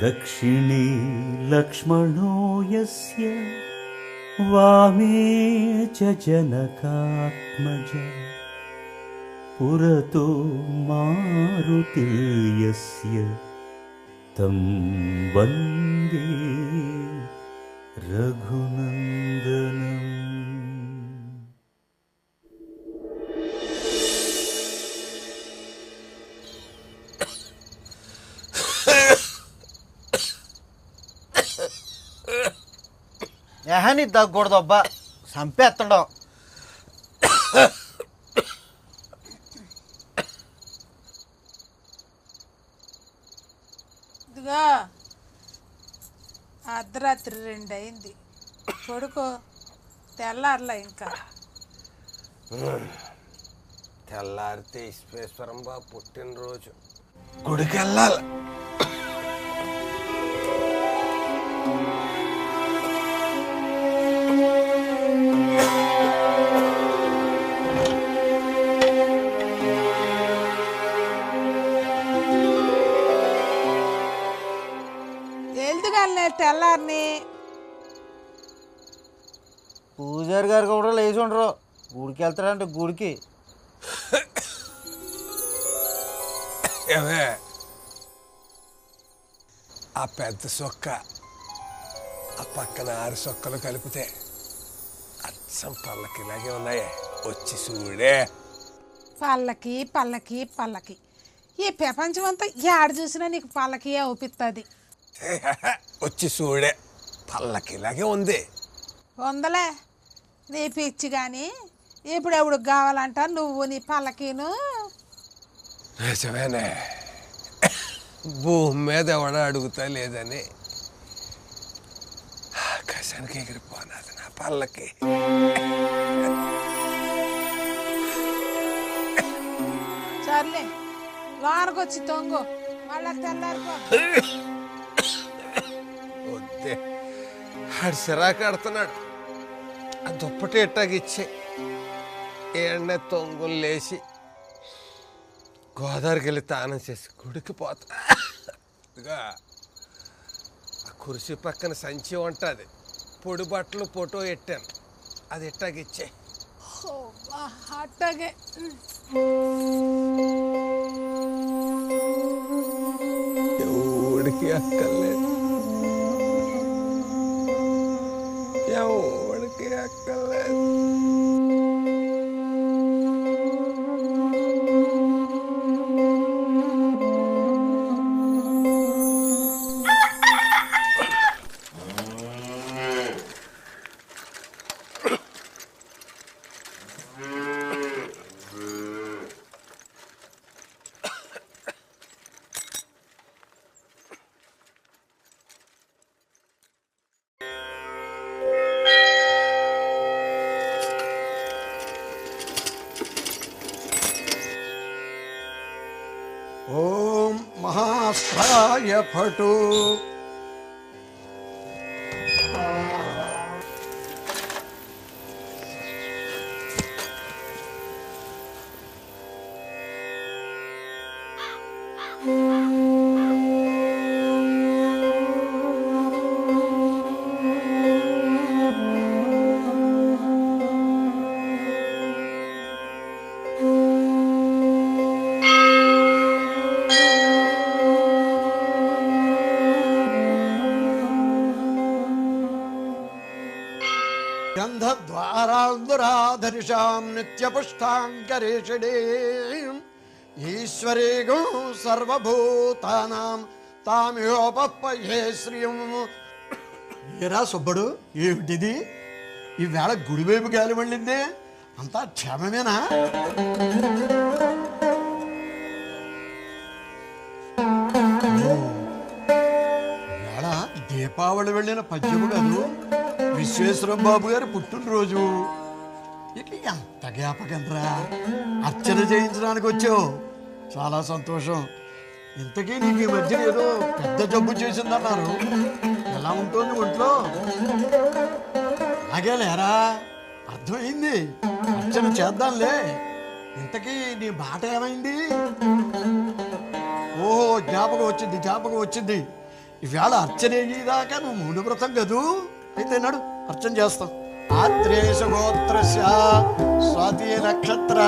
दक्षिणे लक्ष्मणो यस्य वामे च जनकात्मज पुरतो मारुतिर्यस्य तं वन्दे रघुनन्दनम्। ఏహాని తగ్గకూడదు అబ్బా, చంపేస్తాడు. ఇదిగా అర్ధరాత్రి 2 అయింది, కొడుకో తెల్లారులా ఇంకా. తెల్లారితే ఈశ్వేశ్వరం బాబు పుట్టినరోజు, గుడికి వెళ్ళాలి. ఎందుకని తెల్లారిని పూజారి గారు కూడా లేచి ఉండరు, గుడికి వెళ్తాడంటే గుడికి. ఏమే ఆ పెద్ద సొక్క ఆ పక్కన 6 సొక్కలు కలిపితే అచ్చం పల్లకిలాగే ఉన్నాయే, వచ్చి చూడే. పల్లకి పల్లకి పల్లకి, ఈ ప్రపంచం అంతా ఏడ చూసినా నీకు పల్లకి అవుపిస్తుంది. వచ్చి చూడే, పల్లకిలాగే ఉంది. వందలే నీ పిచ్చి కానీ ఇప్పుడు కావాలంట నువ్వు నీ పల్లకీను. నిజమేనే, భూమి మీద ఎవడ అడుగుతా లేదని ఆకాశానికి ఎగిరిపోనాది నా పల్లకి. సర్లే లోనకు వచ్చి తొంగు, మళ్ళా తెల్లారిపో. వద్దే, ఆడు సిరాకు ఆడుతున్నాడు. ఆ దుప్పటి ఎట్టాగిచ్చే ఏడనే తొంగులు లేచి గోదావరికి వెళ్ళి తానం చేసి గుడికి పోతా. ఇదిగా ఆ కుర్చీ పక్కన సంచి ఉంటుంది, పొడి బట్టలు ఫోటో ఎట్టాను, అది ఎట్టాగిచ్చే. అట్టగే ఎవడికి అక్కర్లేదు, ఎవడికి అక్కర్లేదు. ఓం మహాస్త్రాయ ఫటు గంధద్వారాధరిషాం నిత్యపుష్టాంకరేషిణీం ఈశ్వరీగో సర్వభూతానాం తామియోపప్పయే శ్రియం. ఏరా సుబ్బడు, ఏమిటిది? ఈవేళ గుడివైపు గాలి వెళ్ళిందే, అంతా క్షేమమేనా? ఈవేళ దీపావళి వెళ్ళిన పద్యము కాదు, విశ్వేశ్వరం బాబు గారి పుట్టినరోజు. ఇక ఎంత జ్ఞాపకంరా, అర్చన చేయించడానికి వచ్చావు, చాలా సంతోషం. ఇంతకీ నీకు ఈ మధ్య ఏదో పెద్ద జబ్బు చేసిందన్నారు, ఎలా ఉంటుంది ఒంట్లో? అలాగే లేరా, అర్థమైంది, అర్చన చేద్దాంలే. ఇంతకీ నీ బాట ఏమైంది? ఓహో, జ్ఞాపకం వచ్చింది. ఇవాళ అర్చన అయ్యేదాకా నువ్వు మూడు వ్రతం కదూ. అయితే నడు అర్చన చేస్తాం. ఆత్రేయ గోత్రస్య స్వాతి నక్షత్ర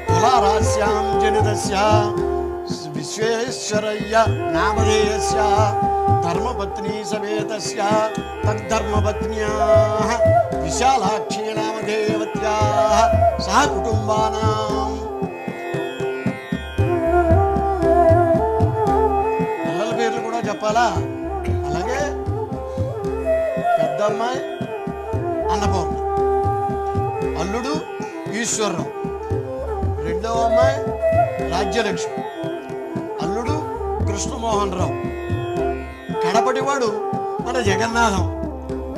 తులారాశ్యాం జనితస్య విశ్వేశ్వరయ్య నామధేయస్య ధర్మపత్ని సమేతస్య తద్ధర్మపత్న్యాః విశాలాక్షి నామధేయవత్యాః సహ కుటుంబానాం. పిల్లల పేర్లు కూడా చెప్పాలా? అలాగే పెద్దమ్మాయి అన్నపూర్ణ, అల్లుడు ఈశ్వరరావు, రెండవ అమ్మాయి రాజ్యలక్ష్మి, అల్లుడు కృష్ణమోహన్ రావు, కడపటివాడు మన జగన్నాథం,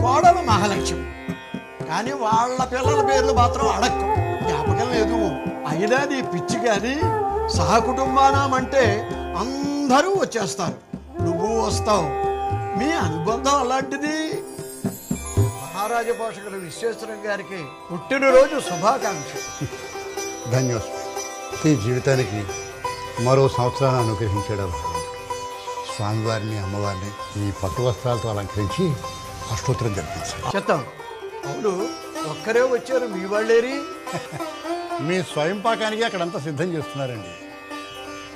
కోడలు మహాలక్ష్మి. కానీ వాళ్ళ పిల్లల పేర్లు మాత్రం అడక్కు, జ్ఞాపకం లేదు. అయినా నీ పిచ్చి కానీ సహకుటుంబానం అంటే అందరూ వచ్చేస్తారు, నువ్వు వస్తావు. మీ అనుబంధం అలాంటిది. మహారాజ పోషకులు విశ్వేశ్వరం గారికి పుట్టినరోజు శుభాకాంక్ష. ధన్యోస్మి. ఈ జీవితానికి మరో సంవత్సరాన్ని అనుగ్రహించాడు భగవంతుడు. స్వామివారిని అమ్మవారిని ఈ పట్టు వస్త్రాలతో అలంకరించి అష్టోత్తరం జరిపించాడు. చెత్తం. అవును, ఒక్కరే వచ్చారు, మీ వాళ్ళేరి? మీ స్వయం పాకానికి అక్కడంతా సిద్ధం చేస్తున్నారండి.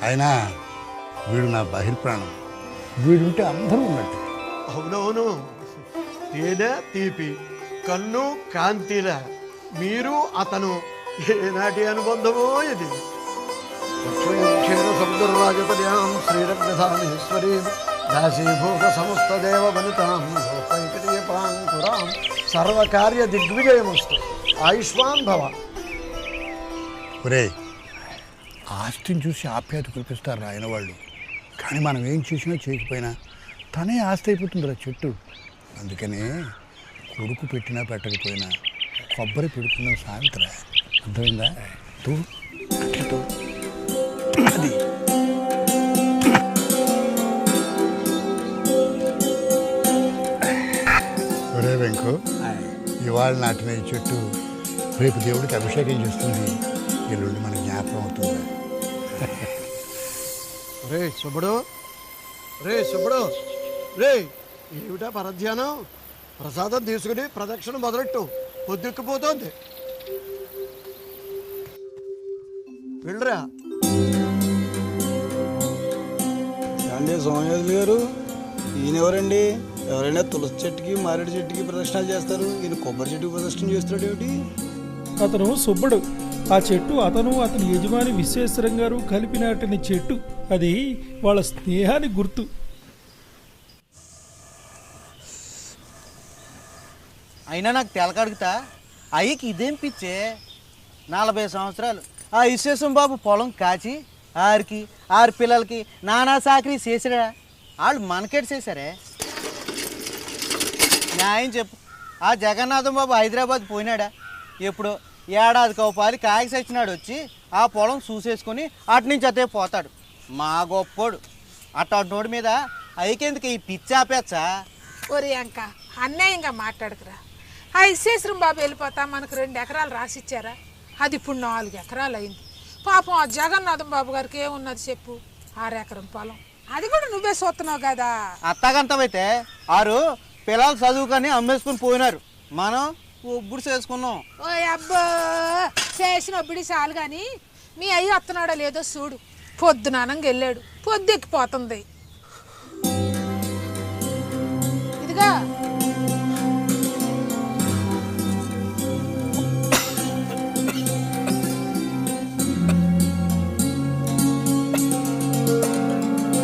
అయినా వీడు నా బహిర్ప్రాణం, వీడుంటే అందరూ ఉన్నట్టు. అవునవును, తేనె తీపి, కన్ను కాంతిల, మీరు అతను ఏనాటి అనుబంధమో ఇది. సముద్రరాజతన్యాం శ్రీరంగధామేశ్వరీం దాసీభూత సమస్త దేవ వనితాం లోకైకదీపాంకురాం సర్వకార్య దిగ్విజయమస్తు. ఆయుష్మాన్ భవ. ఒరే, ఆస్తిని చూసి ఆప్యాయత కురిపిస్తారు ఆయన వాళ్ళు. కానీ మనం ఏం చేసినా చేయకపోయినా తనే ఆస్తి అయిపోతుందిరా చెట్టు. అందుకనే కొడుకు పెట్టినా పెట్టకపోయినా కొబ్బరి పెడుతున్నాం సాయంత్రం. అర్థమైందా? తూ అట్లా తూ. అది ఒరే వెంకు, ఇవాళ నాటిన ఈ చెట్టు రేపు దేవుడికి అభిషేకం చేస్తుంది. ఎల్లుండి మన జ్ఞాపకం అవుతుంది. రే సుబ్బడు, రే సుబ్బడు, రే ఏమిటా పరధ్యానం? ప్రసాదం తీసుకుని ప్రదక్షిణ మొదలెట్టు, పొద్దుక్కుపోతోంది. వెళ్ళరా. అండి సోమయాజులు గారు, ఈయన ఎవరండి? ఎవరైనా తులసి చెట్టుకి మారేడు చెట్టుకి ప్రదర్శనలు చేస్తారు, ఈయన కొబ్బరి చెట్టుకి ప్రదర్శన చేస్తున్నాడు ఏమిటి? అతను సుబ్బడు. ఆ చెట్టు అతను అతని యజమాని విశ్వేశ్వరం గారు కలిపి నాటిన చెట్టు. అది వాళ్ళ స్నేహానికి గుర్తు. అయినా నాకు తెలకడుగుతా, అయ్యకి ఇదేం పిచ్చే? 40 సంవత్సరాలు ఆ విశ్వేశ్వరం బాబు పొలం కాచి ఆరి పిల్లలకి నానా సాకరీ చేసిరా. వాళ్ళు మనకేటి చేశారే? న్యాయం చెప్పు. ఆ జగన్నాథం బాబు హైదరాబాద్ పోయినాడా? ఎప్పుడు ఏడాదికి పాలి కాయకి సచ్చినాడు వచ్చి ఆ పొలం చూసేసుకొని అటు నుంచి అతే పోతాడు. మా గొప్పోడు అట్టోడి మీద అయికెందుకు ఈ పిచ్చాపేచ్చా? ఒరే అంక, అన్యాయంగా మాట్లాడుకురా. ఆ విశ్వేశ్వరం బాబు వెళ్ళిపోతా మనకు 2 ఎకరాలు రాసిచ్చారా? అది ఇప్పుడు 4 ఎకరాలు అయింది. పాపం ఆ జగన్నాథం బాబు గారికి ఏమున్నది చెప్పు? 6 ఎకరం పొలం, అది కూడా నువ్వే చూస్తున్నావు కదా. అత్తగంతమైతే ఆరు పిల్లలు చదువుకొని అమ్మేసుకుని పోయినారు, మనం ఒప్పుడు చేసుకున్నాం. ఓ అబ్బో, చేసిన ఒబ్బడి చాలు కానీ మీ అయ్యి వస్తున్నాడో లేదో చూడు. పొద్దునానంగా వెళ్ళాడు, పొద్దెక్కిపోతుంది. ఇదిగా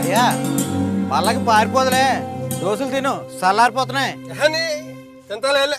అయ్యా, వాళ్ళకి పారిపోదులే, దోశలు తిను, చల్లారిపోతున్నాయి. కానీ తింటాలే.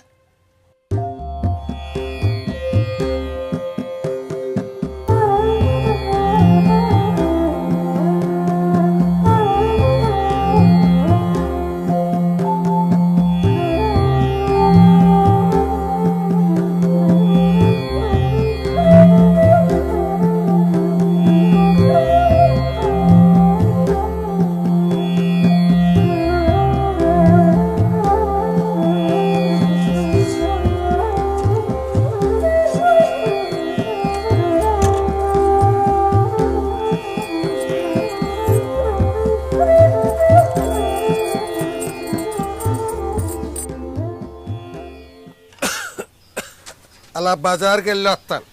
అలా బజార్కి వెళ్ళి వస్తాను.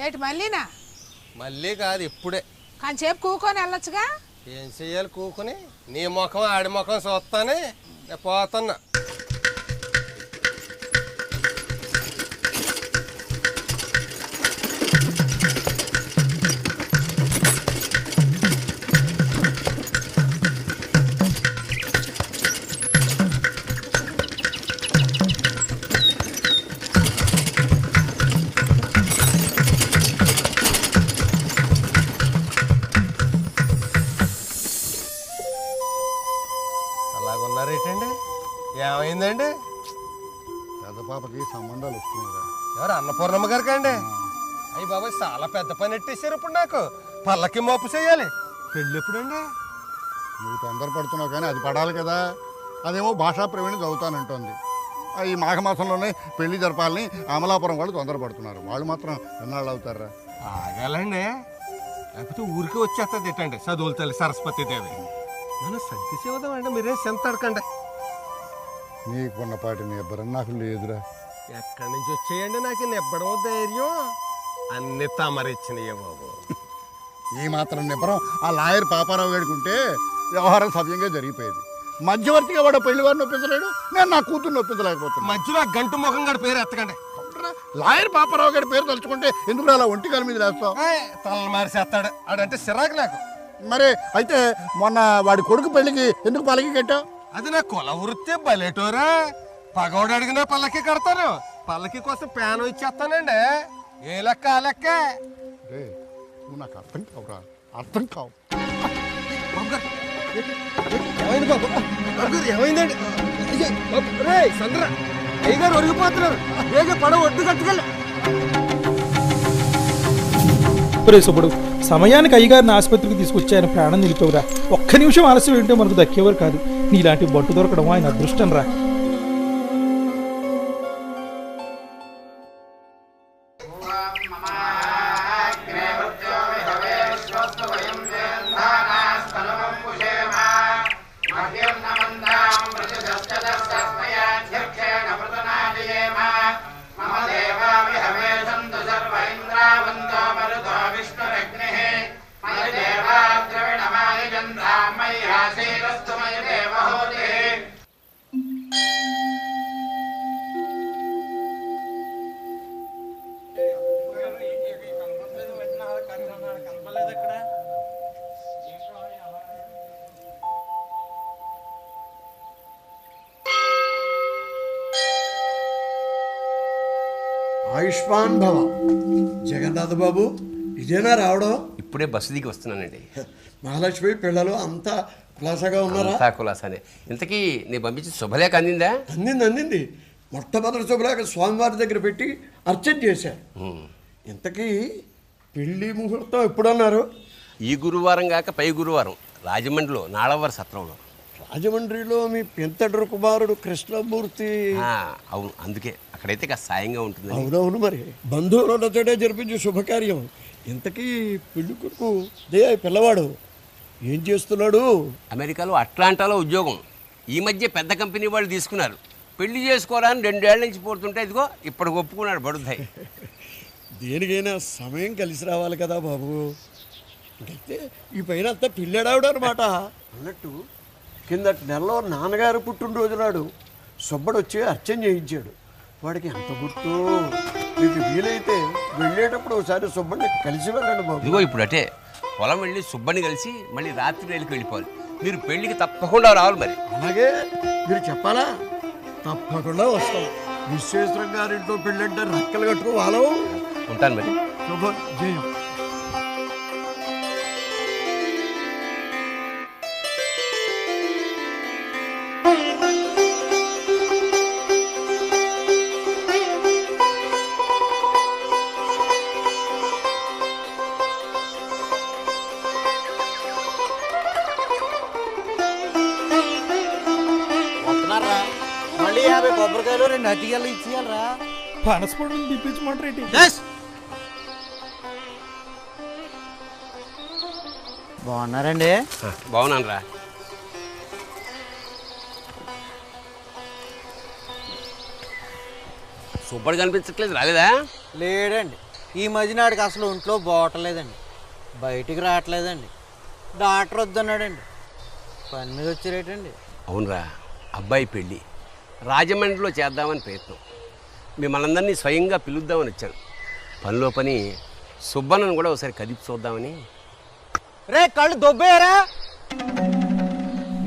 ఏంటి మళ్ళీనా? మళ్ళీ కాదు, ఇప్పుడే. కాసేపు కూకొని వెళ్ళొచ్చుగా. ఏం చెయ్యాలి కూకుని? నీ ముఖం ఆడి ముఖం చూస్తానే నేను పోతున్నా. అలాగున్నారేటండి? ఏమైందండి? పెద్ద పాపకి సంబంధాలు వస్తున్నాయి. ఎవరు? అన్నపూర్ణమ్మ గారికి అండి? అయ్యి బాబాయ్, చాలా పెద్ద పని ఎట్టేశారు ఇప్పుడు. నాకు పల్లకి మోపు చేయాలి. పెళ్ళి ఎప్పుడండి? నువ్వు తొందరపడుతున్నావు కానీ అది పడాలి కదా. అదేమో భాషా ప్రవీణ చదువుతానంటోంది. ఈ మాఘమాసంలోనే పెళ్లి జరపాలని అమలాపురం వాళ్ళు తొందరపడుతున్నారు. వాళ్ళు మాత్రం ఎన్నాళ్ళు అవుతారా? ఆగాలండి, లేకపోతే ఊరికి వచ్చేస్తుంది తిట్టండి చదువులు తల్లి సరస్వతి దేవి. నన్ను సర్ది చెబుదామండి, మీరే సెంత అడకండి. నీకున్నపాటి నిబ్బరం నాకు లేదురా. ఎక్కడి నుంచి వచ్చేయండి నాకు నిబ్బడం ధైర్యం? అన్ని తమరిచ్చినయే బాబు. ఈ మాత్రం నిబ్బరం ఆ లాయర్ పాపారావు గారికి ఉంటే వ్యవహారం సవ్యంగా జరిగిపోయేది. మధ్యవర్తిగా వాడు పెళ్లి వారిని ఒప్పించలేడు, నేను నా కూతుర్ని ఒప్పించలేకపోతున్నా. మధ్యలో గంటు ముఖం గడి పేరు ఎత్తకండి. లాయర్ పాపారావు గారి పేరు తలుచుకుంటే ఎందుకు అలా ఒంటికాల మీద వేస్తావు? తల మారిసేస్తాడు ఆడంటే సిరాకు నాకు. మరి అయితే మొన్న వాడి కొడుకు పెళ్లికి ఎందుకు పల్లకి కట్టావు? అది నా కుల వృత్తి. బలేటోరా, పగోడు అడిగినా పల్లకి కడతాను. పల్లకి కోసం ప్యాన్ ఇచ్చేస్తానండి. ఏ లెక్క ఆ లెక్క. నువ్వు నాకు అర్థం కావురా, అర్థం కావు. ఏమైంది బాబు? ఏమైందండి? సంద్ర అయ్యగారు ఒరిగిపోతున్నారు. వేగ పడవ ఒడ్డు కట్టుకెళ్ళి. ఒరే సుబ్బడు, సమయానికి అయ్యగారిని ఆసుపత్రికి తీసుకొచ్చి ఆయన ప్రాణం నిలిపేవరా. ఒక్క నిమిషం ఆలస్యం ఏంటో మనకు దక్కేవారు కాదు. నీలాంటి బట్టు దొరకడం ఆయన అదృష్టం రా. ఆయుష్మాన్ భవ. జగన్నాథ్ బాబు, ఇదేనా రావడం? ఇప్పుడే బస్సు దిగి వస్తున్నానండి. మహాలక్ష్మి పిల్లలు అంతా కులాసాగా ఉన్నారా? అంతా కులాసానే. ఇంతకీ నేను పంపించిన శుభలేఖ అందిందా? అందింది. మొట్టమొదటి శుభలేఖ స్వామివారి దగ్గర పెట్టి అర్చన చేశారు. ఇంతకీ పెళ్లి ముహూర్తం ఎప్పుడన్నారు? ఈ గురువారం కాక పై గురువారం రాజమండ్రిలో నాళవర సత్రంలో. రాజమండ్రిలో మీ పెంతడ్రు కుమారుడు కృష్ణమూర్తి. అవును, అందుకే అక్కడైతే కాస్త సాయంగా ఉంటుంది. అవునవును, మరి బంధువులతోటే జరిపించే శుభకార్యం. ఇంతకీ పెళ్లి కొడుకు పిల్లవాడు ఏం చేస్తున్నాడు? అమెరికాలో అట్లాంటాలో ఉద్యోగం. ఈ మధ్య పెద్ద కంపెనీ వాళ్ళు తీసుకున్నారు. పెళ్లి చేసుకోవాలని 2 ఏళ్ల నుంచి పోతుంటే ఇదిగో ఇప్పటికి ఒప్పుకున్నాడు బడుద్దాయి. దేనికైనా సమయం కలిసి రావాలి కదా బాబు. ఇంకైతే ఈ పైన అంతా పిల్లడావిడ అనమాట. అన్నట్టు కిందటి నెలలో నాన్నగారు పుట్టినరోజు నాడు సుబ్బడు వచ్చి అర్చన చేయించాడు. వాడికి ఎంత గుర్తు. మీకు వీలైతే వెళ్ళేటప్పుడు ఒకసారి సుబ్బడిని కలిసి వెళ్ళండి బాబు. ఇదిగో ఇప్పుడు అటే పొలం వెళ్ళి సుబ్బని కలిసి మళ్ళీ రాత్రి రైలుకి వెళ్ళిపోవాలి. మీరు పెళ్లికి తప్పకుండా రావాలి. మరి అలాగే మీరు చెప్పాలా? తప్పకుండా వస్తాం. విశ్వేశ్వరం గారింట్లో పెళ్ళంటే రక్కలు కట్టుకో వాళ్ళం. ఉంటాను మరి. శుభం జయం. మళ్ళీ 50 కొబ్బరికాయలు 2 అట్టికాయలు ఇచ్చేయాలరా. పనసపండుని తిప్పించమంటారేంటి? బాగున్నారండి? బాగున్నాను రా. సుబ్బడు కనిపించట్లేదు, రాలేదా? లేడండి, ఈ మధ్యనాడికి అసలు ఒంట్లో బాగోటలేదండి, బయటికి రావట్లేదండి. డాక్టర్ వద్దన్నాడండి. పని మీద వచ్చారేటండి? అవునరా, అబ్బాయి పెళ్ళి రాజమండ్రిలో చేద్దామని ప్రయత్నం. మిమ్మల్ని అందరినీ స్వయంగా పిలుద్దామని వచ్చాను. పనిలో పని సుబ్బన్నను కూడా ఒకసారి కదిపి చూద్దామని. రే కళ్ళు దొబ్బేయరా?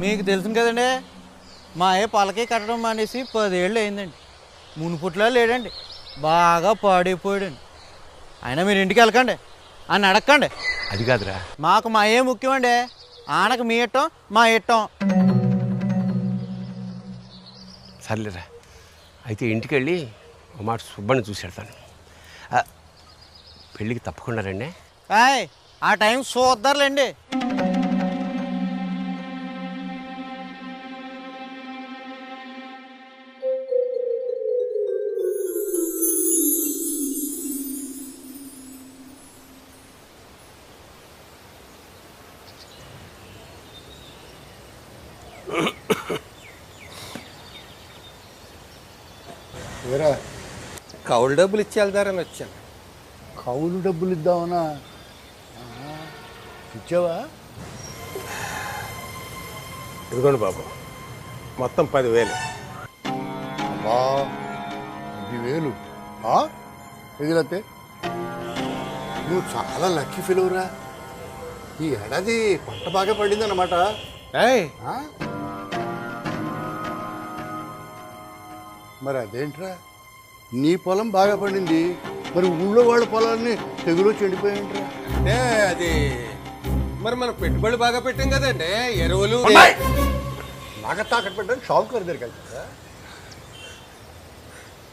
మీకు తెలుసు కదండి, మా పలకి కట్టడం మానేసి 10 ఏళ్ళు అయిందండి. మునుపుట్లో లేడండి, బాగా పాడైపోయాడండి. అయినా మీరు ఇంటికి వెళ్ళకండి అని అడగండి. అది కాదురా, మాకు మా ముఖ్యమండి. ఆనకు మీ ఇట్టం మా ఇట్టం. సర్లేరా, అయితే ఇంటికి వెళ్ళి ఒక మాట సుబ్బని చూసి వెళ్తాను. పెళ్ళికి తప్పకుండా రండి. ఆ టైం చూద్దారులేండి. కౌలు డబ్బులు ఇచ్చి వెళ్తారని వచ్చాను. కౌలు డబ్బులు ఇద్దామనా? ఇచ్చావా? ఇదిగోండి బాబు, మొత్తం 10,000. అబ్బా 10,000 ఎగిరతే, నువ్వు చాలా లక్కీ ఫీలవురా. ఈ ఏడాది పంట బాగా పడిందన్నమాట. మరి అదేంట్రా, నీ పొలం బాగా పండింది, మరి ఊళ్ళో వాళ్ళ పొలాన్ని తెగులు చెడిపోయింట్రా. అంటే అది మరి మనం పెట్టుబడి బాగా పెట్టాం కదండి, ఎరువులు. నాగ తాకట్టు పెట్టడానికి షావుకారు దగ్గరికి వెళ్తారా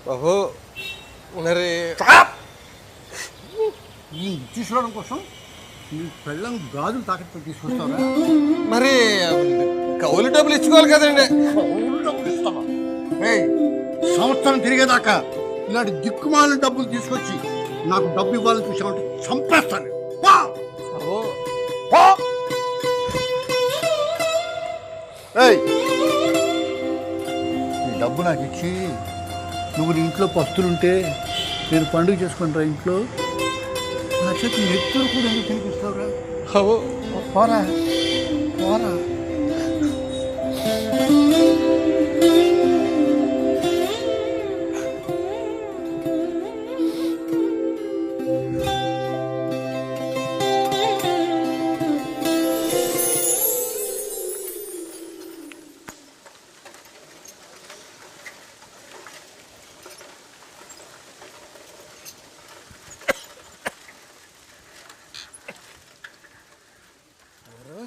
బాబు? మరి ఈ తీసుకురావడం కోసం నీ పెళ్ళం గాజులు తాకట్టు పెట్టి తీసుకొస్తావరా? మరి కౌలు డబ్బులు ఇచ్చుకోవాలి కదండి. కౌలు డబ్బులు ఇస్తావా? సంవత్సరం తిరిగేదాకా ఇలాంటి దిక్కుమాలిన డబ్బులు తీసుకొచ్చి నాకు డబ్బు ఇవ్వాలని చూసామంటే చంపేస్తాను. ఈ డబ్బు నాకు ఇచ్చి నువ్వు నీ ఇంట్లో పస్తులుంటే నేను పండుగ చేసుకుంటారా ఇంట్లో? నా చేతి నెత్తురు కూడా ఎందుకు తినిపిస్తావురా? పోరా పోరా.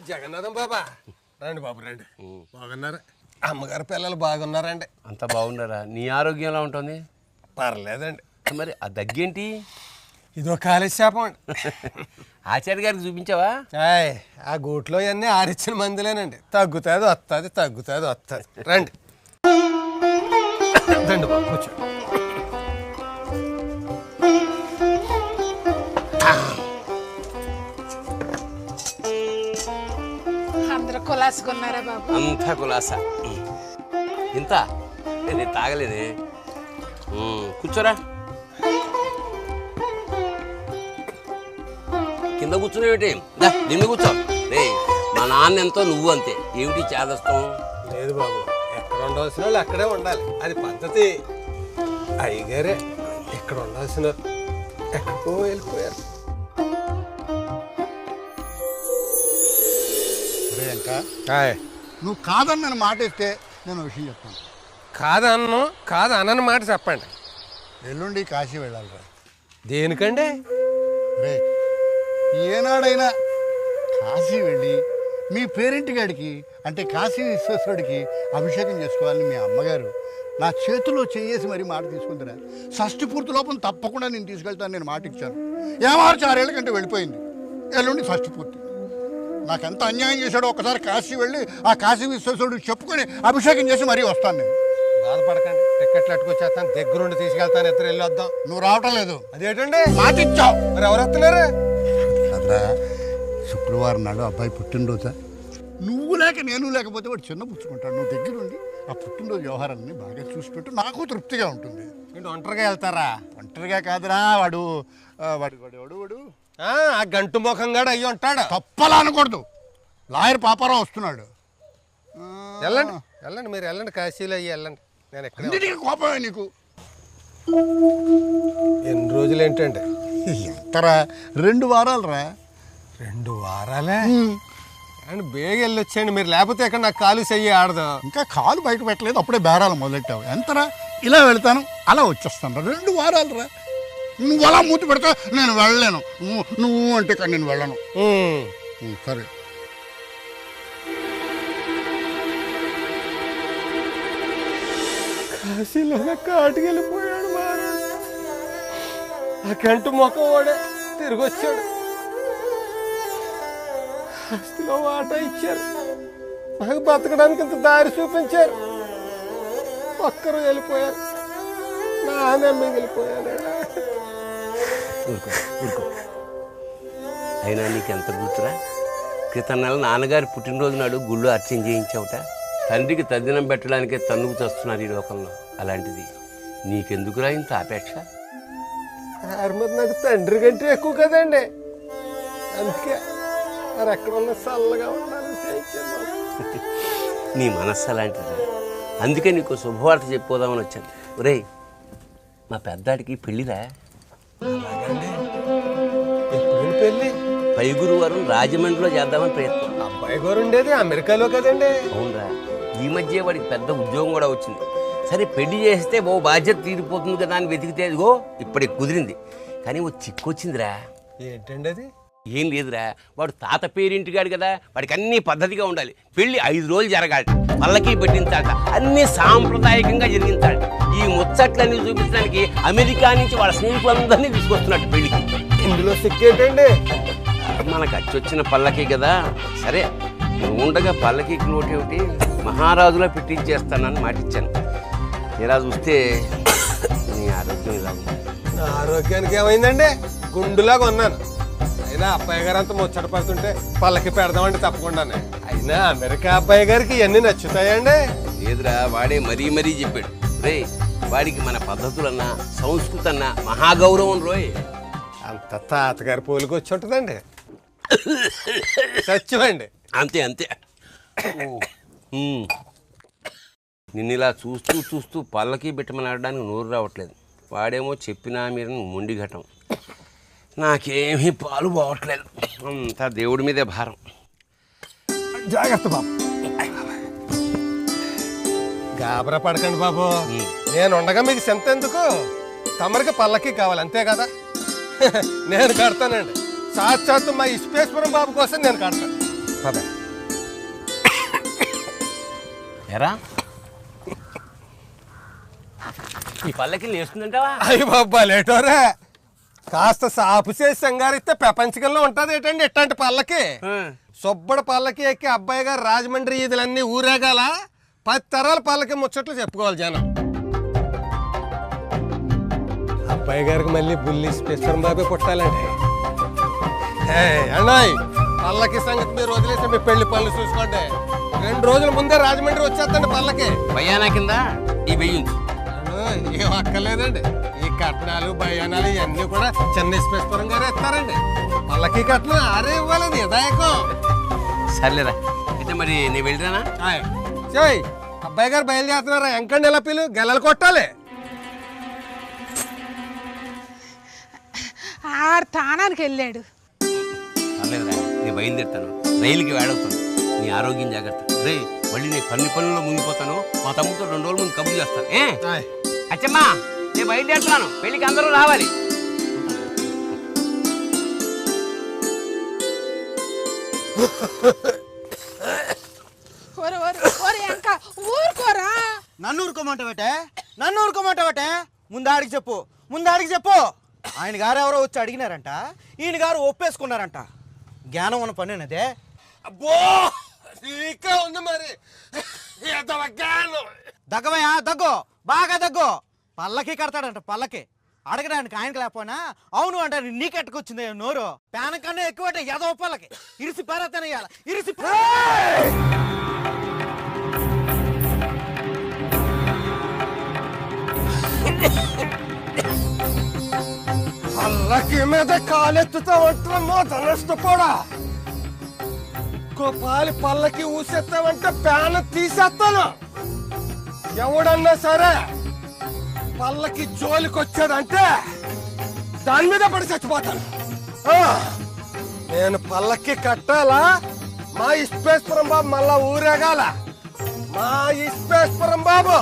జగన్నాథం బాబా, రండి బాబు రండి. బాగున్నారా? అమ్మగారు పిల్లలు బాగున్నారండి? అంతా బాగున్నారా? నీ ఆరోగ్యం ఎలా ఉంటుంది? పర్లేదండి. మరి ఆ దగ్గేంటి? ఇదో కాలేజ్ శాపం అండి. ఆచార్య గారికి చూపించావా? ఆ గూట్లో అన్నీ ఆరిచ్చిన మందులేనండి. తగ్గుతుంది వస్తుంది, తగ్గుతుంది వస్తుంది. రండి రండి బాబు, కూర్చో. అందరూ కులాసుకున్నారా బాబు? అంతా కులాసా. ఇంత నేను తాగలేదే. కూర్చోరా, కింద కూర్చునేమిటి? నిన్ను కూర్చో. రే, మా నాన్న ఎంతో నువ్వు అంతే. ఏమిటి చేదస్తాం? లేదు బాబు, ఎక్కడ ఉండవలసిన వాళ్ళు అక్కడే ఉండాలి, అది పద్ధతి. అయ్యగారే ఎక్కడ ఉండాల్సిన ఎక్కడికో వెళ్ళిపోయారు. నువ్వు కాదని నన్ను మాట ఇస్తే నేను విషయం చెప్తాను. కాదన్న మాట చెప్పండి. ఎల్లుండి కాశీ వెళ్ళాలిరా. దేనికండి? రే, ఏనాడైనా కాశీ వెళ్ళి మీ పేరింటి గాడికి అంటే కాశీ విశ్వేశ్వరుడికి అభిషేకం చేసుకోవాలని మీ అమ్మగారు నా చేతిలో చేసి మరీ మాట తీసుకుందిరా. షష్ఠి పూర్తి లోపల తప్పకుండా నేను తీసుకెళ్తాను, నేను మాట ఇచ్చాను. ఏమారు 6 ఏళ్ళ కంటే వెళ్ళిపోయింది. ఎల్లుండి షష్ఠి పూర్తి. నాకెంత అన్యాయం చేశాడో ఒకసారి కాశీ వెళ్ళి ఆ కాశీ విశ్వేశ్వరుడికి చెప్పుకొని అభిషేకం చేసి మరీ వస్తాను నేను. బాధపడకండి, టికెట్లు అట్టుకొచ్చేస్తాను, దగ్గరుండి తీసుకెళ్తాను, ఇద్దరు వెళ్ళి వద్దాం. నువ్వు రావటం లేదు. అదేంటండి? మాట ఇచ్చావు. మరి ఎవరు వస్తున్నారు? కదరా, శుక్రవారం నాడు అబ్బాయి పుట్టినరోజా. నువ్వు లేక నేను లేకపోతే వాడు చిన్న పుచ్చుకుంటాడు. నువ్వు దగ్గరుండి ఆ పుట్టినరోజు వ్యవహారాన్ని బాగా చూసి పెట్టు, నాకు తృప్తిగా ఉంటుంది. ఏంటి ఒంటరిగా వెళ్తారా? ఒంటరిగా కాదురా, వాడు వాడు వాడు వాడు వాడు ఆ గంటు ముఖంగాడు అయ్యి ఉంటాడు. తప్పలా అనకూడదు. లాయర్ పాపారావు వస్తున్నాడు. వెళ్ళండి వెళ్ళండి, మీరు వెళ్ళండి, కాశీలో అయ్యి వెళ్ళండి. నేను ఎక్కడ అన్నిటికీ కోపమే నీకు. ఎన్ని రోజులు ఏంటండి? ఎంతరా? 2 వారాలు రా. 2 వారాలే అండ్ బేగ వెళ్ళొచ్చేయండి మీరు, లేకపోతే ఇక్కడ నాకు కాలు చెయ్యి ఆడదు. ఇంకా కాలు బయట పెట్టలేదు, అప్పుడే బేరాలు మొదలెట్టావు. ఎంతరా? ఇలా వెళ్తాను అలా వచ్చేస్తాను రా. 2 వారాలు రా. నువ్వు అలా మూతి పెడతా, నేను వెళ్ళలేను. నువ్వు అంటే కానీ నేను వెళ్ళను. సరే. కాశీలోనే కాటికి వెళ్ళిపోయాడు మారు. ఆ గంటు ముఖం వాడే తిరిగి వచ్చాడు. ఆస్తిలో వాటా ఇచ్చారు, నాకు బతకడానికి ఇంత దారి చూపించారు. ఒక్కరు వెళ్ళిపోయారు, నానే మిగిలిపోయాను. ఊరుకో. అయినా నీకు ఎంత గుర్తురా? క్రితం నెల నాన్నగారి పుట్టినరోజు నాడు గుళ్ళు అర్చన చేయించావుట. తండ్రికి తద్దినం పెట్టడానికే తన్నుకు చేస్తున్నారు ఈ లోకంలో. అలాంటిది నీకెందుకురా ఇంత ఆపేక్ష? నాకు తండ్రి కంటే ఎక్కువ కదండి, అందుకే మరి ఎక్కడ ఉన్న చల్లగా ఉండాలని చేయించాను. నీ మనస్సు అలాంటిది, అందుకే నీకు శుభవార్త చెప్పిపోదామని వచ్చాను. ఒరేయ్, మా పెద్దాడికి పెళ్ళిరా. ఎప్పుడు పెళ్ళి? పై గురువారం రాజమండ్రిలో చేద్దామని ప్రయత్నం. అబ్బాయి గారు ఉండేది అమెరికాలో కదండి. అవునరా, ఈ మధ్య వాడికి పెద్ద ఉద్యోగం కూడా వచ్చింది. సరే పెళ్లి చేస్తే ఓ బాధ్యత తీరిపోతుంది కదా అని వెతికితే ఇదిగో ఇప్పటికి కుదిరింది. కానీ ఓ చిక్కు వచ్చిందిరా. ఏంటండి అది? ఏం లేదురా, వాడు తాత పేరింటిగాడు కదా, వాడికి అన్నీ పద్ధతిగా ఉండాలి. పెళ్లి 5 రోజులు జరగాలి, పల్లకి పెట్టించాట, అన్నీ సాంప్రదాయకంగా జరిగించాలి. ఈ ముచ్చట్లన్నీ చూపించడానికి అమెరికా నుంచి వాళ్ళ స్నేహితులందరినీ తీసుకొస్తున్నాడు పెళ్లికి. ఇందులో సిక్కేంటండి? మనకు అచ్చొచ్చిన పల్లకి కదా. సరే నువ్వు ఉండగా పల్లకి లోటేమిటి, మహారాజులో పెట్టించేస్తానని మాటిచ్చాను. ఇలా చూస్తే నీ ఆరోగ్యం ఇలా ఉంది. నా ఆరోగ్యానికి ఏమైందండి? గుండులాగా ఉన్నాను. అయినా అబ్బాయి గారు అంతా ముచ్చట పడుతుంటే పల్లకి పెడదామండి తప్పకుండానే. అయినా అమెరికా అబ్బాయి గారికి ఇవన్నీ నచ్చుతాయండి? లేదురా, వాడే మరీ చెప్పాడు. రే, వాడికి మన పద్ధతులన్నా సంస్కృతి అన్నా మహాగౌరవం రోయ్. అంత తాతగారి పోలికి వచ్చి ఉంటుందండి. సత్యమండి. అంతే నిన్ను ఇలా చూస్తూ పల్లకి పెట్టమని అడడానికి నోరు రావట్లేదు. వాడేమో చెప్పినా మీరు మొండి ఘటం. నాకేమీ పాలు పోవట్లేదు. అంతా దేవుడి మీదే భారం. జాగ్రత్త బాబు, గాబరా పడకండి బాబు. నేను ఉండగా మీకు చింత ఎందుకు? తమరికి పల్లకి కావాలి అంతే కదా. నేను కడతానండి. సాక్షాత్తు మా ఇస్పేశ్వరం బాబు కోసం నేను కడతాను. పద. ఎరా, ఈ పల్లకి లేస్తుందంటావా? అయ్యి బాబా లేటోరే, కాస్త సాపు చేసి సంగారిస్తే ప్రపంచకంలో ఉంటుంది ఏంటండి ఇట్లాంటి పల్లకి. సుబ్బడి పల్లకి ఎక్కి అబ్బాయి గారు రాజమండ్రి ఈదులన్నీ ఊరేగాల 10 తరాల పల్లకి ముచ్చట్లు చెప్పుకోవాలి జనం. అబ్బాయి గారికి మళ్ళీ బుల్లి స్పేశ్వరం బాబే పుట్టాలండి. అన్నాయ్, పల్లకి సంగతి మీరు వదిలేస్తే మీ పెళ్లి పనులు చూసుకోండి. 2 రోజుల ముందే రాజమండ్రి వచ్చేస్తండి పల్లకి. భయానా కింద ఈ వెయ్యి ఏం అక్కర్లేదండి. ఈ కట్నాలు భయానాలు ఇవన్నీ కూడా చెన్నై స్పేశ్వరం గారు ఇస్తారండి. పల్లకి కట్నం ఆరే ఇవ్వాలని యదాయకం. సర్లేరా, అయితే మరి నేను వెళ్ళిరానా? చెయ్, అబ్బాయి గారు బయలుదేరుతున్నారా? ఎంకండి ఎలా పిలు గెలలు కొట్టాలి. తానానికి వెళ్ళాడు. పర్లేదురా, నేను బయలుదేరుతాను. రైలుకి వేడవుతాను. నీ ఆరోగ్యం జాగ్రత్త. రే, మళ్ళీ నేను పనుల్లో మునిగిపోతాను. మా తమ్ముతో 2 రోజుల ముందు కబుర్లు చేస్తాను. అచ్చమ్మా, నేను బయలుదేరుతున్నాను. పెళ్ళికి అందరూ రావాలి. ఊరుకోరా. నన్ను ఊరుకోమంటావటే? ముందాడికి చెప్పు. ఆయన గారు ఎవరో వచ్చి అడిగినారంట, ఈయన గారు ఒప్పేసుకున్నారంట. జ్ఞానం ఉన్న పనేనదే. అబ్బో, ఇంకా ఉంది మరి. దగ్గవయ్యా, బాగా దగ్గు. పల్లకి కడతాడంట. పల్లకి అడగడానికి ఆయనకి లేకపోయినా అవును అంటే నీకెట్టుకొచ్చింది నోరు. ప్యాన కన్నా ఎక్కువ అంటే ఎదవ పల్లకి ఇరిసి పారేస్తానయ్యాల. ఇరిసి పల్లకి మీద కాలెత్తుతా ఉంటామో నష్టపోడా. ఇంకో పాలి పల్లకి ఊసేస్తామంటే ప్యాన్ తీసేస్తాను. ఎవడన్నా సరే పల్లకి జోలికొచ్చాడంటే దాని మీద పడి చచ్చిపోతాను. నేను పల్లకి కట్టాలా, మా ఇస్పేశ్వరం బాబు మళ్ళా ఊరేగాల. మా ఇస్పేశ్వరం బాబు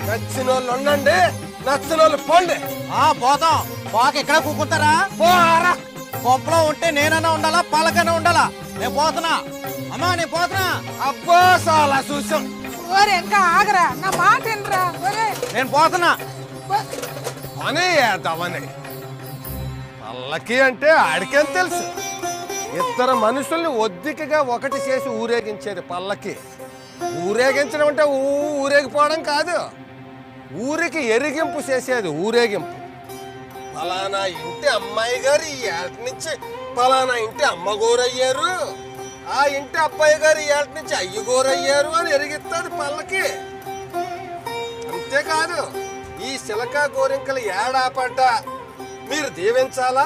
నచ్చిన వాళ్ళు ఉండండి, నచ్చిన వాళ్ళు పోండి. పోతాం. పోక ఎక్కడ కూకుంటారా? పోరా. గొప్పలో ఉంటే నేనన్నా ఉండాలా, పల్లకన్నా ఉండాలా? నేను పోతున్నా అమ్మా, నేను పోతున్నా. అబ్బో చాలా చూసాం. ఓరే ఇంకా ఆగరా, నా మాట వినరా. ఒరే నేను పోతున్నా. పని ఏదవని పల్లకి అంటే ఆడికేం తెలుసు. ఇద్దరు మనుషుల్ని ఒద్దికగా ఒకటి చేసి ఊరేగించేది పల్లకి. ఊరేగించడం అంటే ఊరేగిపోవడం కాదు, ఊరికి ఎరిగింపు చేసేది ఊరేగింపు. ఫలానా ఇంటి అమ్మాయి గారు ఈ ఏట నుంచి ఫలానా ఇంటి అమ్మగోరయ్యారు, ఆ ఇంటి అబ్బాయి గారు ఈ ఏట నుంచి అయ్యగోరయ్యారు అని ఎరిగిస్తుంది పల్లకి. అంతేకాదు ఈ శిలకా గోరింకలు ఏడాపడ్డా మీరు దీవించాలా,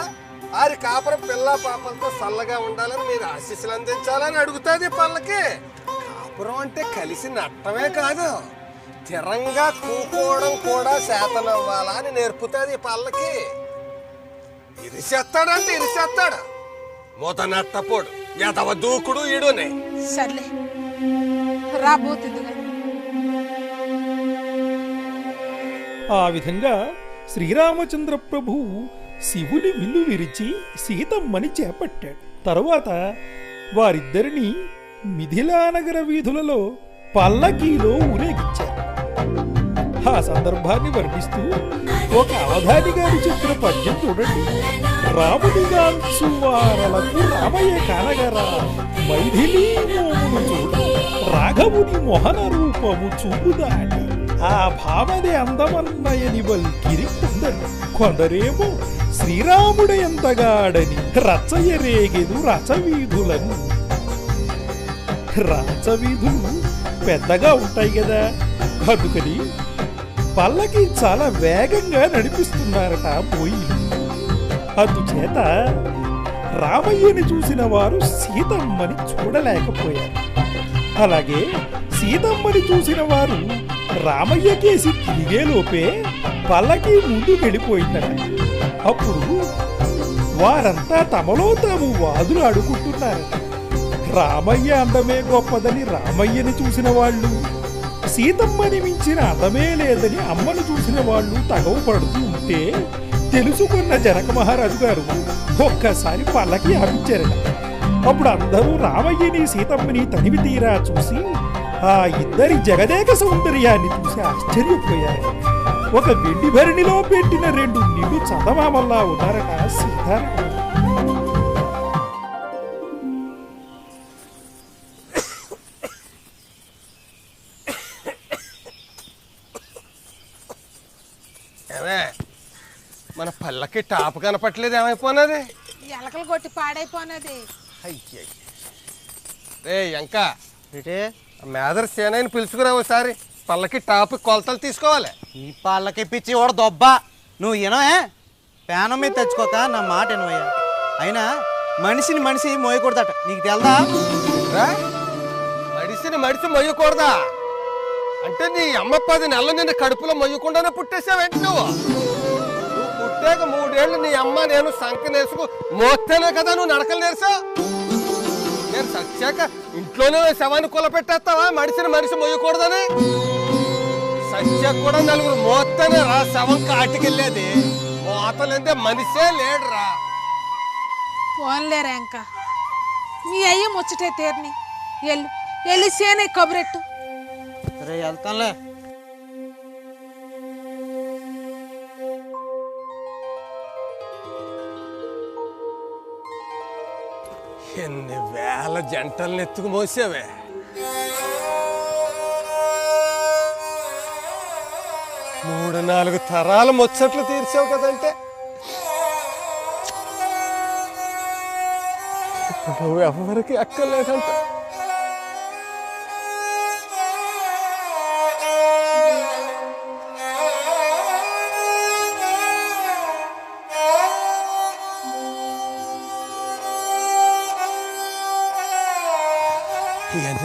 ఆరి కాపురం పిల్ల పాపలతో చల్లగా ఉండాలని మీరు ఆశీస్సులు అందించాలని అడుగుతుంది పల్లకి. కాపురం అంటే కలిసి నట్టమే కాదు, స్థిరంగా కూకోవడం కూడా శాతనవ్వాలా అని నేర్పుతుంది పల్లకి. ఇరిసేస్తాడంటే ఇరిసేస్తాడు, మూత నట్టపోడు, ఎదవ దూకుడు ఇడునే. సర్లే రాబోతుంది. ఆ విధంగా శ్రీరామచంద్ర ప్రభువు శివుని విల్లు విరిచి సీతమ్మని చేపట్టాడు. తరువాత వారిద్దరిని మిథిలానగర వీధులలో పల్లకీలో ఊరేగించారు. ఆ సందర్భాన్ని వర్ణిస్తూ ఒక అవధాని గారు చెప్పిన పద్యం చూడండి. రామునిగాంచు వారలకు రామయ్య కానగరా, మైథిలీ మోమును చూడ రాఘవుని మోహన రూపము చూపుదాని. ఆ భామదే అందమన్నయని వల్కిరి కొందరేమో శ్రీరాముడ ఎంతగాడని రచ్చయరేగెదు రచవీధులను. రచవీధులు పెద్దగా ఉంటాయి కదా, అందుకని పల్లకి చాలా వేగంగా నడిపిస్తున్నారట పోయిలు. అందుచేత రామయ్యని చూసిన వారు సీతమ్మని చూడలేకపోయారు. అలాగే సీతమ్మని చూసిన వారు రామయ్య కేసి తిరిగేలోపే పల్లకి ముందు వెళ్ళిపోయిందట. అప్పుడు వారంతా తమలో తాము వాదులు ఆడుకుంటున్నారట. రామయ్య అందమే గొప్పదని రామయ్యని చూసిన వాళ్ళు, సీతమ్మని మించిన అందమే లేదని అమ్మను చూసిన వాళ్ళు తగవ పడుతూ ఉంటే తెలుసుకున్న జనక మహారాజు గారు ఒక్కసారి పల్లకి ఆపించారట. అప్పుడు అందరూ రామయ్యని సీతమ్మని తనివి తీరా చూసి ఆ ఇద్దరి జగదేక సౌందర్యాన్ని చూసి ఆశ్చర్యపోయారు. ఒక వెండి భరణిలో పెట్టిన 2 నిండు చందమామల్లా ఉన్నారట సీతారాముడు. మన పల్లకి టాప్ కనపట్లేదు, ఏమైపోయినది? ఎలకలు కొట్టి పాడైపోయినది. రే ఇంకా మేదర్ సేనని పిలుచుకురా ఒకసారి, పల్లకి టాప్ కొలతలు తీసుకోవాలి. ఈ పల్లకి పిచ్చి కూడా దొబ్బ. నువ్వు వినవే, పేనం మీద తెచ్చుకోక నా మాట వినవయ్యా. అయినా మనిషిని మనిషి మోయకూడదట, నీకు తెలదా? మడిసిని మడిసి మొయ్యకూడదా అంటే నీ అమ్మ 10 నెలలు నిన్ను కడుపులో మొయ్యకుండానే పుట్టేసావేంటి? నువ్వు పుట్టాక 3 ఏళ్ళు నీ అమ్మ నేను సంక నేర్చుకు మోస్తేనే కదా నువ్వు నడకలు నేర్చా. నేను సచ్చాక ఇంట్లోనే శవాన్ని కొలపెట్టేస్తావా మడిసిని మనిషి మొయ్యకూడదని? సచ్చాక కూడా 4 మోస్తేనే రా శవం కాటికెళ్ళేది, మోతలేదే మనిషే లేడురా. పోన్లేరా ఇంకా మీ అయ్య ముచ్చటే తీరని. వెళ్ళి సేనే కబురెట్టు. సరే వెళ్తానులే. ఎన్ని వేల జంటల్ని ఎత్తుకు మోసావే. మూడు 4 తరాల ముచ్చట్లు తీర్చావు కదంటే నువ్వు ఎవరికి అక్కర్లేదంట.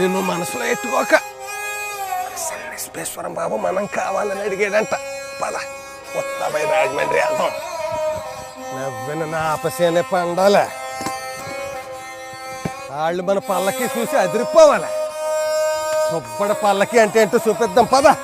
దీన్ని నువ్వు మనసులో ఎట్టుకోక. సన్నిస్పేశ్వరం బాబు మనం కావాలని అడిగాడంట. పద కొత్తపై రాజమండ్రి వెళ్దాం. నవ్విన నా ఆపసేనే పండాల. వాళ్ళు మన పల్లకి చూసి అదిరిపోవాలి. సుబ్బడ పల్లకి అంటే ఏంటో చూపిద్దాం పద.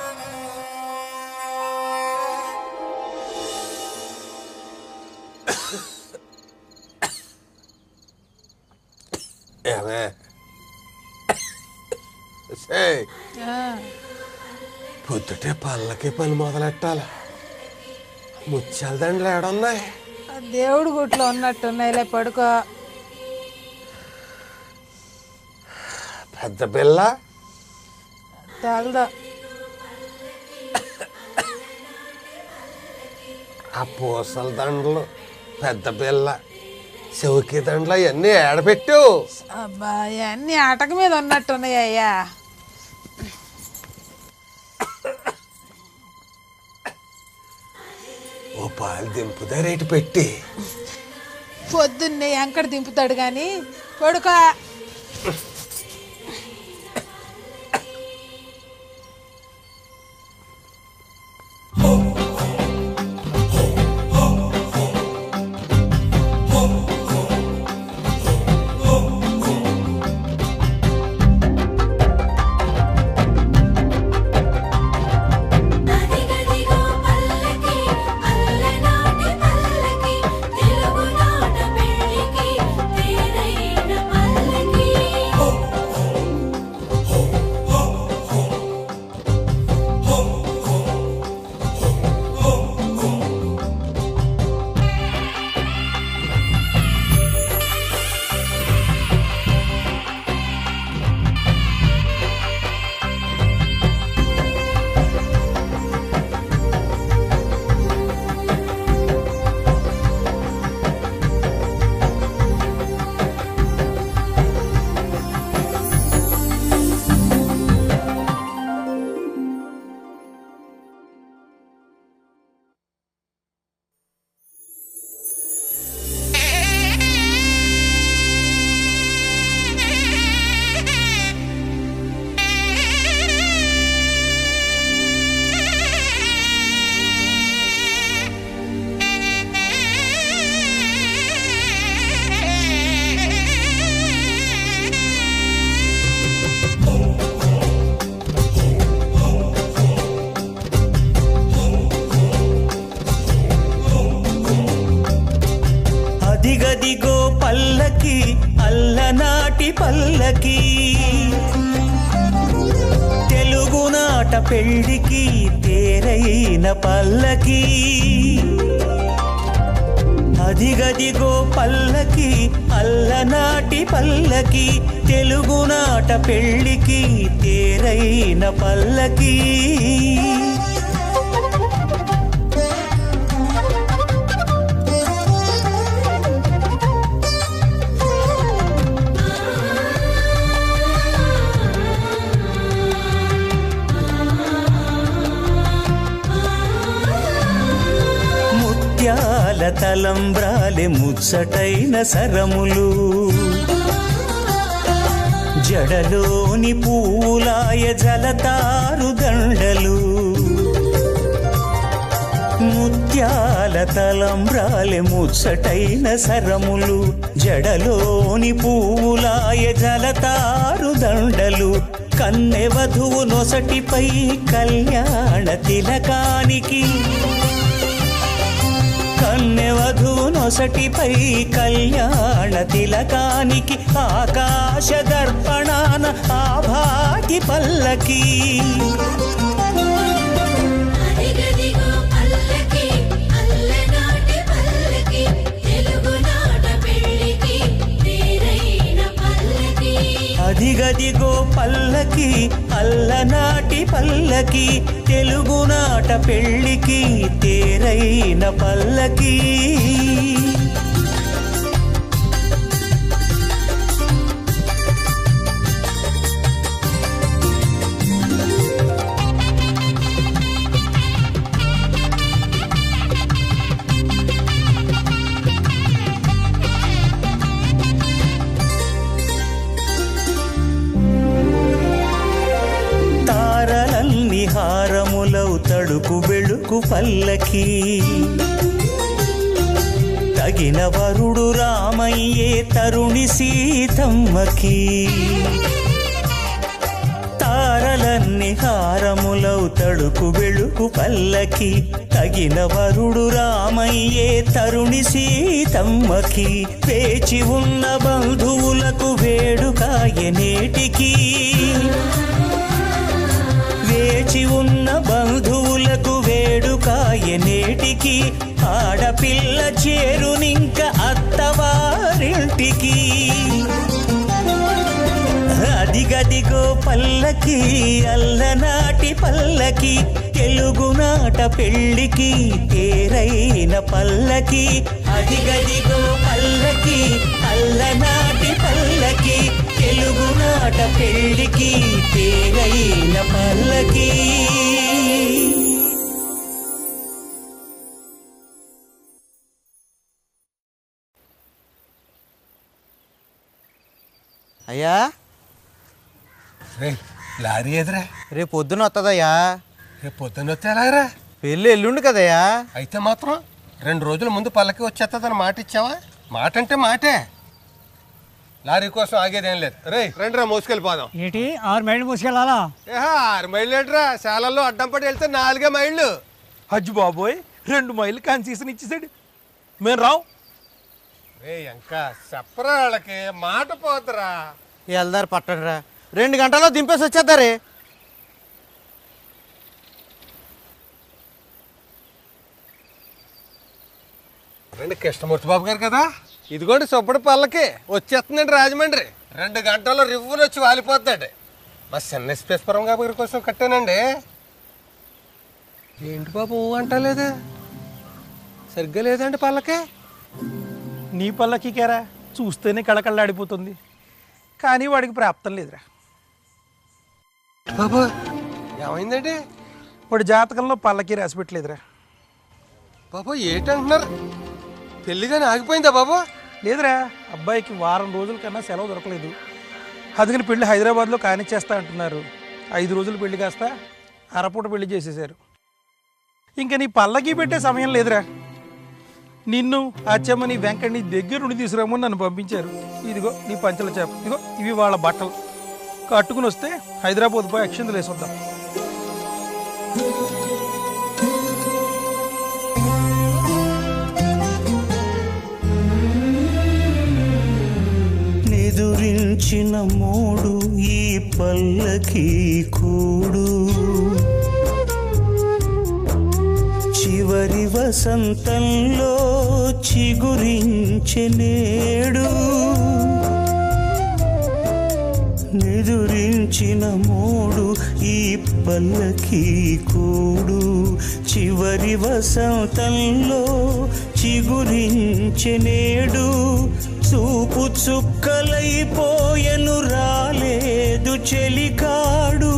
పొద్దుటే పల్లకి పని మొదలెట్టాలి. ముత్యాల దండలు ఏడున్నాయి? దేవుడు గుట్లో ఉన్నట్టున్నాయిలే, పడుకో. పెద్ద బిల్ల తెల్దా? ఆ పూసల దండలు, పెద్ద బిల్ల, చౌకీ దండలు అవన్నీ ఏడబెట్టు. అబ్బా, అన్నీ అటక మీద ఉన్నట్టున్నాయి అయ్యా. ఓ పాలు దింపుదా రేటు పెట్టి. పొద్దున్నే ఎంకడ దింపుతాడు కానీ పడుకో. అదిగదిగో పల్లకి, అల్లనాటి పల్లకి, తెలుగునాట పెళ్లికి తేరైన పల్లకి. అదిగదిగో పల్లకి, అల్లనాటి పల్లకి, తెలుగునాట పెళ్లికి తేరైన పల్లకి. ముత్యాల తలంబ్రాలే ముచ్చటైన సరములు, జడలోని పూలాయ జలతారు దండలు. ముత్యాల తలంబ్రాలే ముచ్చటైన సరములు, జడలోని పూలాయ జలతారు దండలు. కన్నె వధువు నొసటిపై కళ్యాణ తిలకానికి, కన్నె వధువు నొసటిపై కళ్యాణ తిలకానికి, ఆకాశ దర్పణాన ఆభాకి పల్లకి. అదిగదిగో పల్లకి, అల్లనాటి పల్లకి, తెలుగునాట పెళ్లికి తేరైన పల్లకి. తడుకు వెళుకు పల్లకి తగిన వరుడు రామయ్యే తరుణి సీతమ్మకి తారలన్ని హారములౌ తడుకు వెళుకు పల్లకి తగిన వరుడు రామయ్యే తరుణి సీతమ్మకి వేచి ఉన్న బంధువులకు వేడుకాయనేటికి వేచి ఉన్న బంధువులకు వేడుకాయనేటికి ఆడపిల్ల చేరునింక అత్తవారింటికి అదిగదిగో పల్లకి అల్లనాటి పల్లకి తెలుగునాట పెళ్ళికి తేరైన పల్లకి అదిగదిగో పల్లకి అల్లనాటి పల్లకి తెలుగునాట పెళ్ళికి తేరైన పల్లకి. అయ్యా లారీ ఎదురా రేపు పొద్దున వస్తుందయ్యా. రేపు పొద్దున్న వస్తే ఎలాగరా? పెళ్ళి ఎల్లుండి కదయ్యా. అయితే మాత్రం 2 రోజుల ముందు పల్లకి వచ్చేస్తుందని మాట ఇచ్చావా? మాట అంటే మాటే. లారీ కోసం ఆగేదేం లేదు. రండిరా మోసుకెళ్ళిపోదాం. ఏంటి 6 మైళ్ళు మోసుకెళ్ళాలా? 6 మైళ్ళు ఏంట్రా? శాలల్లో అడ్డం పడి వెళ్తే 4 మైళ్ళు. హజ్జు బాబోయ్ 2 మైళ్ళు కన్సీషన్ ఇచ్చేసాడు. మేము రావు. ఇంకా చెప్పరా వాళ్ళకి, మాట పోతురా. వెళ్దారు పట్టడరా, 2 గంటల్లో దింపేసి వచ్చేద్దారే. రండి, కృష్ణమూర్తి బాబు గారు కదా. ఇదిగోండి సుబ్బడి పల్లకి వచ్చేస్తుందండి రాజమండ్రి. 2 గంటల్లో రివ్వులు వచ్చి వాలిపోతాడు. మా చిన్న స్పేస్పురం గారి కోసం కట్టానండి. ఏంటి బాబు అంటలేదా? సరిగ్గా లేదండి పల్లకి. నీ పల్లకి కేరా చూస్తేనే కళకళ్ళాడిపోతుంది, కానీ వాడికి ప్రాప్తం లేదురా. బాబు ఏమైందండి? వాడి జాతకంలో పల్లకి రాసి పెట్టలేదురా. బాబు ఏంటంటున్నారు? పెళ్ళిగానే ఆగిపోయిందా బాబు? లేదురా, అబ్బాయికి వారం రోజుల కన్నా సెలవు దొరకలేదు. అందుకని పెళ్లి హైదరాబాద్లో కానిచ్చేస్తా అంటున్నారు. 5 రోజులు పెళ్లి కాస్త అరపూట పెళ్లి చేసేశారు. ఇంకా నీ పల్లకి పెట్టే సమయం లేదురా. నిన్ను అచ్చమ్మని వెంకటని దగ్గర నుండి తీసుకురామని నన్ను పంపించారు. ఇదిగో నీ పంచల చేప, ఇదిగో ఇవి వాళ్ళ బట్టలు. కట్టుకుని వస్తే హైదరాబాద్ పోయి అక్షంతలు వేసొద్దాం. నిదురించిన మోడు ఈ పల్లకి కూడు, చివరి వసంతంలో చిగురించె నేడు. నిదురించిన మోడు ఈ పల్లకి కూడు, చివరి వసంతంలో చిగురించె నేడు. చూపు చుక్కలైపోయెను రాలేదు చెలికాడు,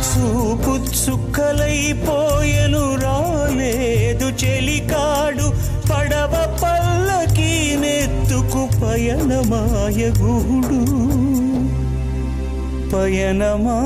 చూపు చుక్కలైపోయెను రాలేదు చెలికాడు. పడవ పల్లకి నెత్తుకు పయనమాయగూడు, పయనమాయగూడు.